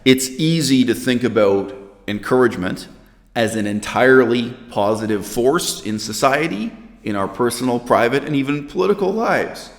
it's easy to think about encouragement as an entirely positive force in society, in our personal, private, and even political lives.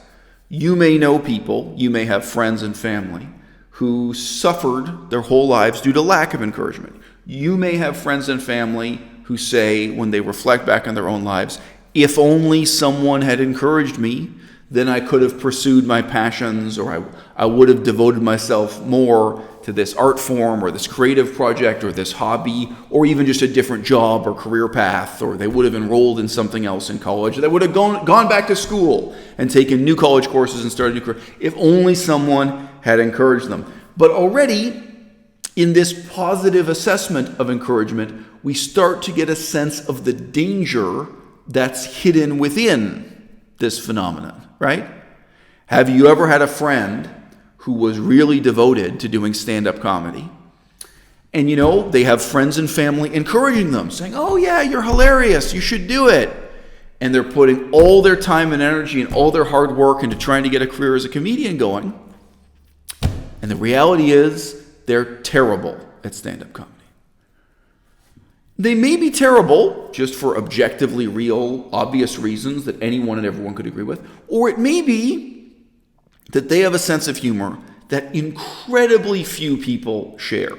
You may know people, you may have friends and family who suffered their whole lives due to lack of encouragement. You may have friends and family who say, when they reflect back on their own lives, if only someone had encouraged me, then I could have pursued my passions, or I would have devoted myself more to this art form or this creative project or this hobby, or even just a different job or career path, or they would have enrolled in something else in college. They would have gone back to school and taken new college courses and started a new career. If only someone had encouraged them. But already, in this positive assessment of encouragement, we start to get a sense of the danger that's hidden within this phenomenon, right? Have you ever had a friend who was really devoted to doing stand-up comedy? And they have friends and family encouraging them, saying, oh yeah, you're hilarious, you should do it. And they're putting all their time and energy and all their hard work into trying to get a career as a comedian going. And the reality is, they're terrible at stand-up comedy. They may be terrible just for objectively real, obvious reasons that anyone and everyone could agree with, or it may be that they have a sense of humor that incredibly few people share.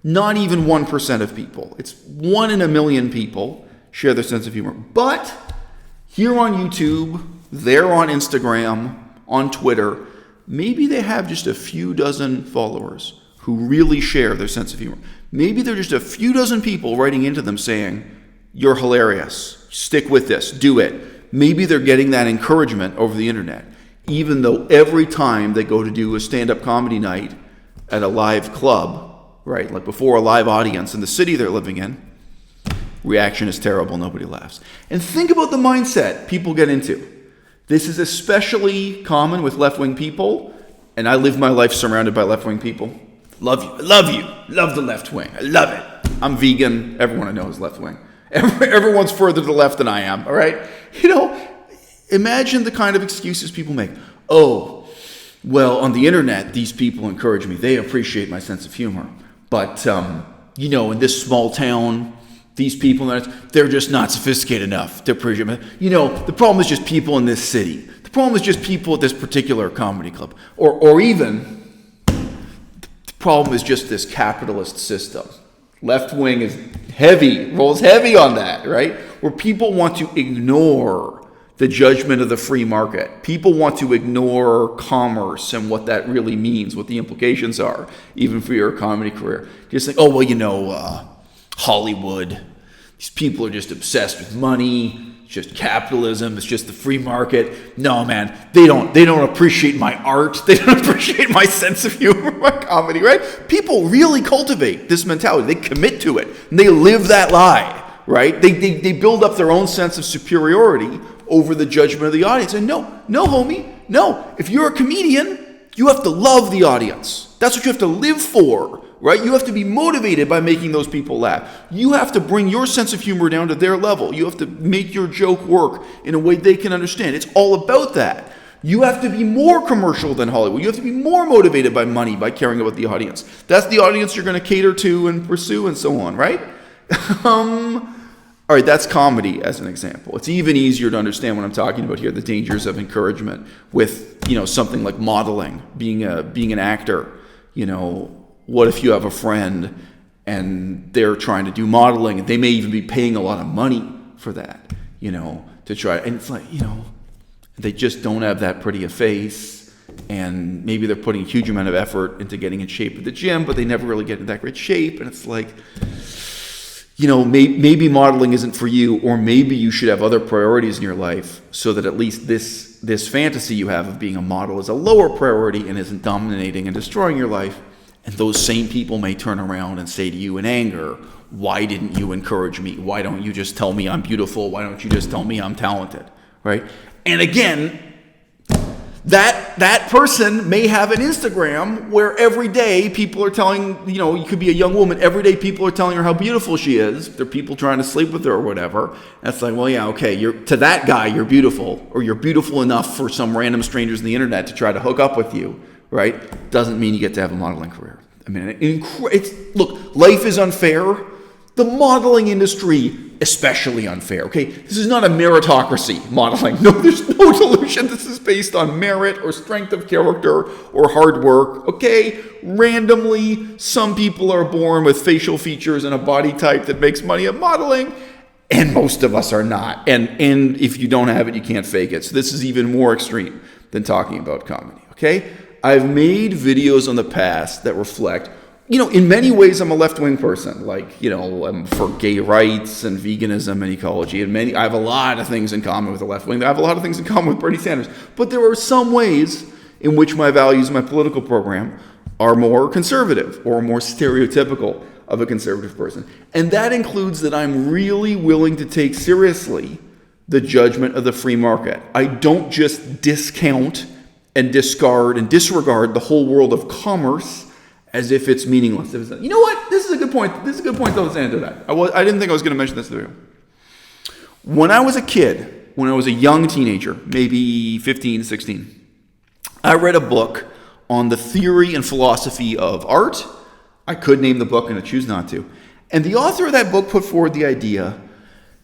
Not even 1% of people. It's 1 in a million people share their sense of humor. But here on YouTube, there on Instagram, on Twitter, maybe they have just a few dozen followers who really share their sense of humor. Maybe there are just a few dozen people writing into them saying, you're hilarious, stick with this, do it. Maybe they're getting that encouragement over the internet, even though every time they go to do a stand-up comedy night at a live club, right, like before a live audience in the city they're living in, reaction is terrible, nobody laughs. And think about the mindset people get into. This is especially common with left-wing people, and I live my life surrounded by left-wing people. Love you, love the left wing, I love it. I'm vegan, everyone I know is left wing. Everyone's further to the left than I am, all right? Imagine the kind of excuses people make. Oh, well, on the internet, these people encourage me. They appreciate my sense of humor. But, in this small town, these people, they're just not sophisticated enough to appreciate me. The problem is just people in this city. The problem is just people at this particular comedy club. Or even, the problem is just this capitalist system. Left wing is rolls heavy on that, right? Where people want to ignore the judgment of the free market. People want to ignore commerce and what that really means, what the implications are, even for your comedy career. Just think, Hollywood, these people are just obsessed with money. It's just capitalism. It's just the free market. No, man, they don't appreciate my art. They don't appreciate my sense of humor, my comedy, right? People really cultivate this mentality. They commit to it. And they live that lie, right? They build up their own sense of superiority over the judgment of the audience. And no, homie, no. If you're a comedian, you have to love the audience. That's what you have to live for, right? You have to be motivated by making those people laugh. You have to bring your sense of humor down to their level. You have to make your joke work in a way they can understand. It's all about that. You have to be more commercial than Hollywood. You have to be more motivated by money, by caring about the audience. That's the audience you're going to cater to and pursue and so on, right? All right, that's comedy as an example. It's even easier to understand what I'm talking about here, the dangers of encouragement with, something like modeling, being an actor. What if you have a friend and they're trying to do modeling and they may even be paying a lot of money for that, to try. And it's like, they just don't have that pretty a face, and maybe they're putting a huge amount of effort into getting in shape at the gym, but they never really get in that great shape. And it's like, maybe modeling isn't for you, or maybe you should have other priorities in your life so that at least this fantasy you have of being a model is a lower priority and isn't dominating and destroying your life. And those same people may turn around and say to you in anger, why didn't you encourage me? Why don't you just tell me I'm beautiful? Why don't you just tell me I'm talented, right? And again, that person may have an Instagram where every day people are telling, you could be a young woman, every day people are telling her how beautiful she is. There are people trying to sleep with her or whatever. That's like, well, yeah, okay, to that guy, you're beautiful, or you're beautiful enough for some random strangers on the internet to try to hook up with you, right? Doesn't mean you get to have a modeling career. I mean, look, life is unfair. The modeling industry, especially unfair, okay? This is not a meritocracy modeling. No, there's no delusion. This is based on merit or strength of character or hard work, okay? Randomly, some people are born with facial features and a body type that makes money at modeling, and most of us are not. And if you don't have it, you can't fake it. So this is even more extreme than talking about comedy, okay? I've made videos on the past that reflect, in many ways I'm a left-wing person. Like, I'm for gay rights and veganism and ecology. And I have a lot of things in common with the left wing. I have a lot of things in common with Bernie Sanders. But there are some ways in which my values and my political program are more conservative or more stereotypical of a conservative person. And that includes that I'm really willing to take seriously the judgment of the free market. I don't just discount and discard and disregard the whole world of commerce as if it's meaningless. You know what? This is a good point. This is a good point, though, to answer that. I didn't think I was going to mention this in the video. When I was a kid, when I was a young teenager, maybe 15, 16, I read a book on the theory and philosophy of art. I could name the book, and I choose not to. And the author of that book put forward the idea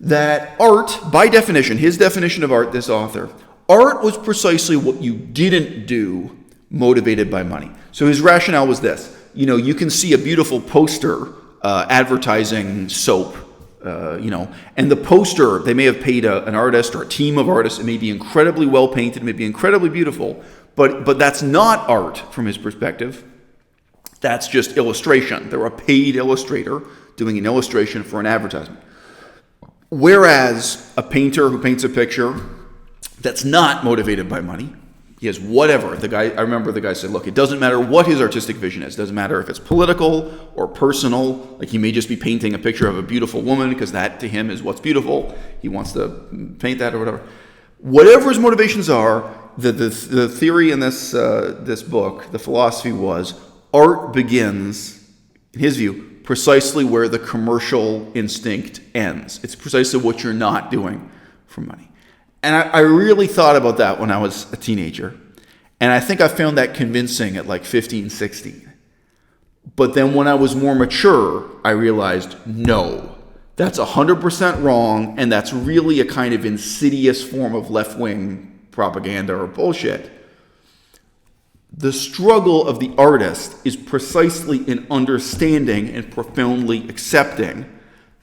that art, by definition, his definition of art, this author, art was precisely what you didn't do motivated by money. So his rationale was this. You can see a beautiful poster advertising soap, and the poster, they may have paid an artist or a team of artists. It may be incredibly well painted, it may be incredibly beautiful, but that's not art from his perspective. That's just illustration. They're a paid illustrator doing an illustration for an advertisement. Whereas a painter who paints a picture that's not motivated by money, he has whatever. I remember the guy said, look, it doesn't matter what his artistic vision is. It doesn't matter if it's political or personal. Like, he may just be painting a picture of a beautiful woman because that to him is what's beautiful. He wants to paint that or whatever. Whatever his motivations are, the theory in this book, the philosophy was, art begins, in his view, precisely where the commercial instinct ends. It's precisely what you're not doing for money. And I really thought about that when I was a teenager. And I think I found that convincing at like 15, 16. But then when I was more mature, I realized, no, that's 100% wrong. And that's really a kind of insidious form of left-wing propaganda or bullshit. The struggle of the artist is precisely in understanding and profoundly accepting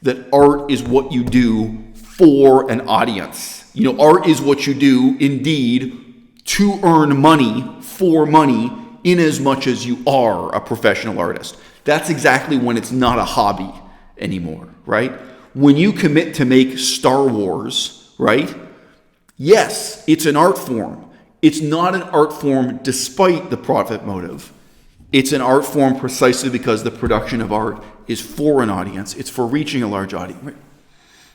that art is what you do for an audience. Art is what you do, indeed, to earn money, for money, in as much as you are a professional artist. That's exactly when it's not a hobby anymore, right? When you commit to make Star Wars, right? Yes, it's an art form. It's not an art form despite the profit motive. It's an art form precisely because the production of art is for an audience. It's for reaching a large audience, right?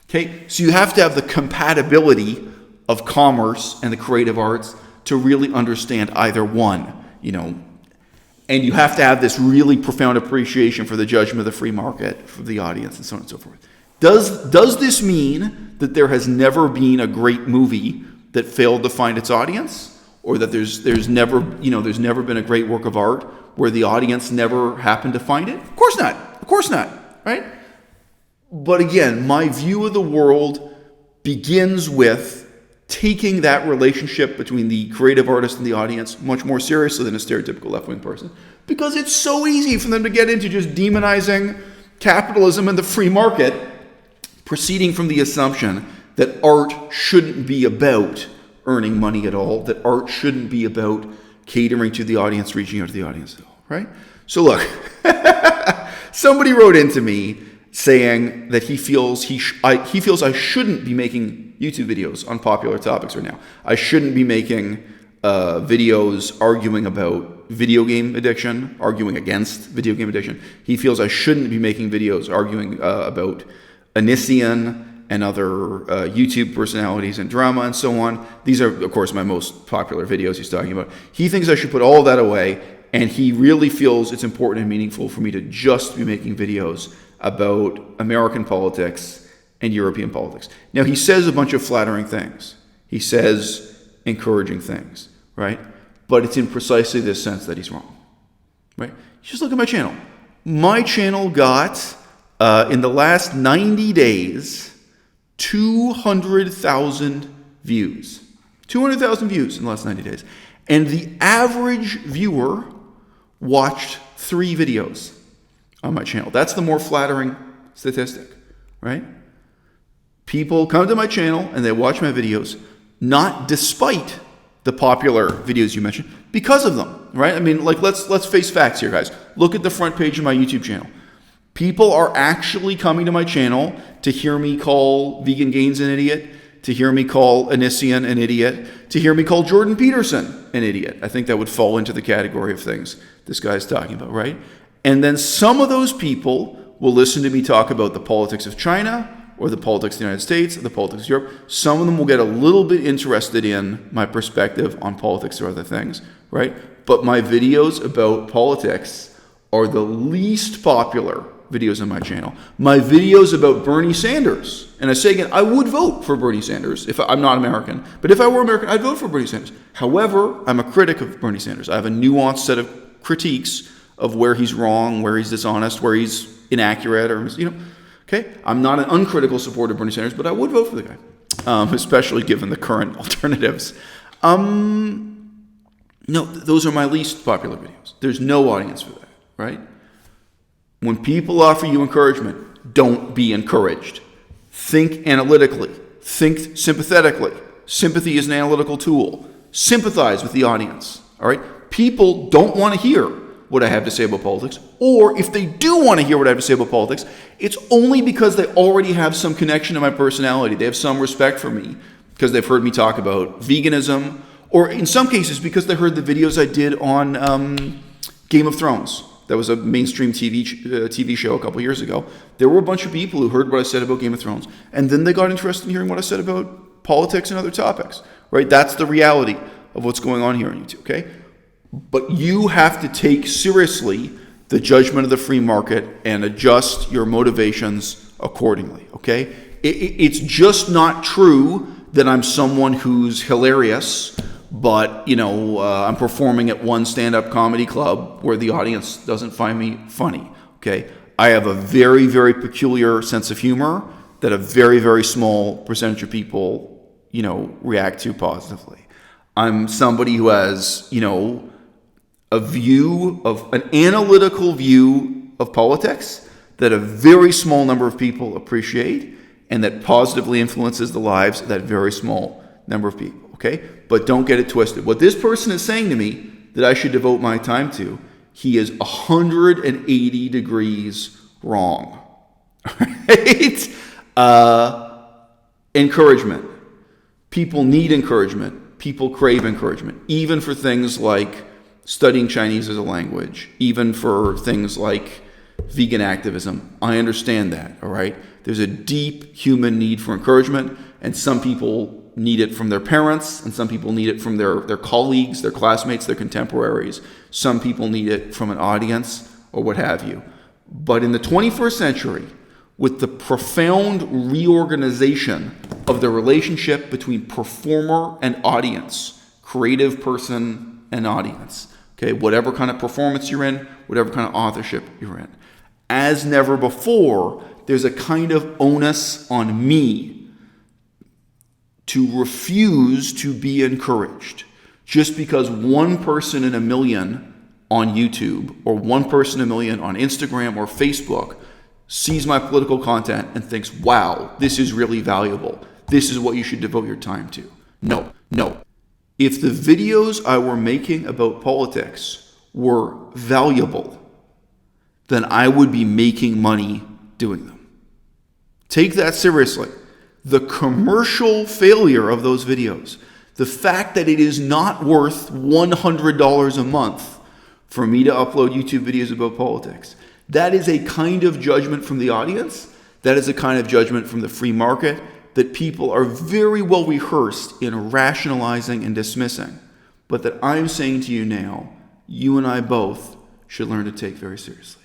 Okay, so you have to have the compatibility of commerce and the creative arts to really understand either one, and you have to have this really profound appreciation for the judgment of the free market, for the audience, and so on and so forth. Does this mean that there has never been a great movie that failed to find its audience, or that there's never been a great work of art where the audience never happened to find it? Of course not, right? But again, my view of the world begins with taking that relationship between the creative artist and the audience much more seriously than a stereotypical left-wing person, because it's so easy for them to get into just demonizing capitalism and the free market, proceeding from the assumption that art shouldn't be about earning money at all, that art shouldn't be about catering to the audience, reaching out to the audience at all, right? So look, somebody wrote into me saying that he feels I shouldn't be making YouTube videos on popular topics right now. I shouldn't be making videos arguing about video game addiction, arguing against video game addiction. He feels I shouldn't be making videos arguing about Anissian and other YouTube personalities and drama and so on. These are, of course, my most popular videos he's talking about. He thinks I should put all that away, and he really feels it's important and meaningful for me to just be making videos about American politics and European politics. Now, he says a bunch of flattering things. He says encouraging things, right? But it's in precisely this sense that he's wrong, right? Just look at my channel. My channel got, in the last 90 days, 200,000 views. 200,000 views in the last 90 days. And the average viewer watched 3 videos on my channel. That's the more flattering statistic, right? People come to my channel and they watch my videos, not despite the popular videos you mentioned, because of them, right? I mean, like, let's face facts here, guys. Look at the front page of my YouTube channel. People are actually coming to my channel to hear me call Vegan Gains an idiot, to hear me call Anissian an idiot, to hear me call Jordan Peterson an idiot. I think that would fall into the category of things this guy's talking about, right? And then some of those people will listen to me talk about the politics of China, or the politics of the United States, or the politics of Europe. Some of them will get a little bit interested in my perspective on politics or other things, right? But my videos about politics are the least popular videos on my channel. My videos about Bernie Sanders, and I say again, I would vote for Bernie Sanders if I'm not American, but if I were American, I'd vote for Bernie Sanders. However, I'm a critic of Bernie Sanders. I have a nuanced set of critiques of where he's wrong, where he's dishonest, where he's inaccurate, or, okay? I'm not an uncritical supporter of Bernie Sanders, but I would vote for the guy, especially given the current alternatives. No, those are my least popular videos. There's no audience for that, right? When people offer you encouragement, don't be encouraged. Think analytically. Think sympathetically. Sympathy is an analytical tool. Sympathize with the audience, all right? People don't want to hear what I have to say about politics, or if they do want to hear what I have to say about politics, it's only because they already have some connection to my personality. They have some respect for me because they've heard me talk about veganism, or in some cases because they heard the videos I did on Game of Thrones. That was a mainstream TV show a couple years ago. There were a bunch of people who heard what I said about Game of Thrones, and then they got interested in hearing what I said about politics and other topics, right? That's the reality of what's going on here on YouTube, okay? But you have to take seriously the judgment of the free market and adjust your motivations accordingly, okay? It's just not true that I'm someone who's hilarious, but, I'm performing at one stand-up comedy club where the audience doesn't find me funny, okay? I have a very, very peculiar sense of humor that a very, very small percentage of people, react to positively. I'm somebody who has, an analytical view of politics that a very small number of people appreciate and that positively influences the lives of that very small number of people, okay? But don't get it twisted. What this person is saying to me that I should devote my time to, he is 180 degrees wrong, right? Encouragement. People need encouragement. People crave encouragement, even for things like studying Chinese as a language, even for things like vegan activism. I understand that, all right? There's a deep human need for encouragement, and some people need it from their parents, and some people need it from their colleagues, their classmates, their contemporaries. Some people need it from an audience or what have you. But in the 21st century, with the profound reorganization of the relationship between performer and audience, creative person and audience, okay, whatever kind of performance you're in, whatever kind of authorship you're in, as never before, there's a kind of onus on me to refuse to be encouraged just because one person in a million on YouTube or one person in a million on Instagram or Facebook sees my political content and thinks, wow, this is really valuable. This is what you should devote your time to. No. If the videos I were making about politics were valuable, then I would be making money doing them. Take that seriously. The commercial failure of those videos, the fact that it is not worth $100 a month for me to upload YouTube videos about politics, that is a kind of judgment from the audience. That is a kind of judgment from the free market that people are very well rehearsed in rationalizing and dismissing, but that I'm saying to you now, you and I both should learn to take very seriously.